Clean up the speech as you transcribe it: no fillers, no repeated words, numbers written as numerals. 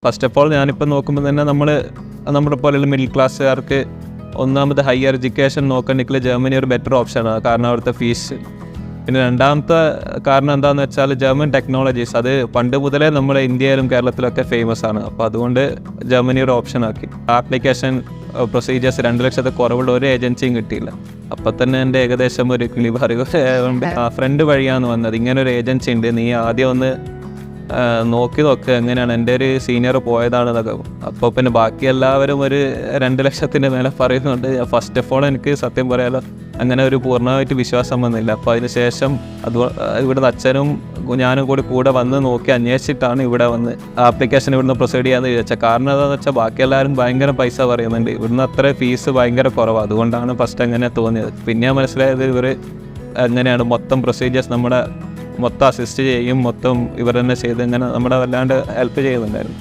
First of all ഞാനിപ്പോൾ നോക്കുമ്പോൾ തന്നെ നമ്മുടെ പോലെയുള്ള മിഡിൽ ക്ലാസ്സുകാർക്ക് ഒന്നാമത് ഹയർ എഡ്യൂക്കേഷൻ നോക്കണമെങ്കിൽ ജർമ്മനി ഒരു ബെറ്റർ ഓപ്ഷനാണ്. കാരണം അവിടുത്തെ ഫീസ്. പിന്നെ രണ്ടാമത്തെ കാരണം എന്താണെന്ന് വെച്ചാൽ ജർമ്മൻ ടെക്നോളജീസ് അത് പണ്ട് മുതലേ നമ്മുടെ ഇന്ത്യയിലും കേരളത്തിലൊക്കെ ഫേമസ് ആണ്. അപ്പോൾ അതുകൊണ്ട് ജർമ്മനി ഒരു ഓപ്ഷനാക്കി. ആപ്ലിക്കേഷൻ പ്രൊസീജിയേഴ്സ് 2 ലക്ഷത്തിൽ കുറവുള്ള ഒരു ഏജൻസിയും കിട്ടിയില്ല. അപ്പോൾ തന്നെ എൻ്റെ ഏകദേശം ഒരു കിളിപാറി ഫ്രണ്ട് വഴിയാണ് വന്നത്. ഇങ്ങനെ ഒരു ഏജൻസി ഉണ്ട്, നീ ആദ്യം ഒന്ന് നോക്കി നോക്ക് എങ്ങനെയാണ്. എൻ്റെ ഒരു സീനിയർ പോയതാണെന്നൊക്കെ. അപ്പോൾ പിന്നെ ബാക്കി എല്ലാവരും ഒരു 2 ലക്ഷത്തിൻ്റെ മേലെ പറയുന്നുണ്ട്. ഫസ്റ്റ് ഓഫ് ഓൾ എനിക്ക് സത്യം പറയാലോ അങ്ങനെ ഒരു പൂർണ്ണമായിട്ട് വിശ്വാസം വന്നില്ല. അപ്പോൾ അതിന് ശേഷം ഇവിടുന്ന് അച്ഛനും ഞാനും കൂടെ വന്ന് നോക്കി അന്വേഷിച്ചിട്ടാണ് ഇവിടെ വന്ന് ആപ്ലിക്കേഷൻ ഇവിടുന്ന് പ്രൊസീഡ് ചെയ്യാമെന്ന് വിചാരിച്ചത്. കാരണം എന്താണെന്ന് വെച്ചാൽ ബാക്കി എല്ലാവരും ഭയങ്കര പൈസ പറയുന്നുണ്ട്, ഇവിടുന്ന് അത്ര ഫീസ് ഭയങ്കര കുറവാണ്. അതുകൊണ്ടാണ് ഫസ്റ്റ് അങ്ങനെ തോന്നിയത്. പിന്നെ മനസ്സിലായത് ഇവർ എങ്ങനെയാണ് മൊത്തം പ്രൊസീജിയേഴ്സ് മൊത്തം അസിസ്റ്റ് ചെയ്യും, മൊത്തം ഇവർ തന്നെ ചെയ്ത് ഇങ്ങനെ നമ്മളെ വല്ലാണ്ട് ഹെൽപ്പ് ചെയ്യുന്നുണ്ടായിരുന്നു.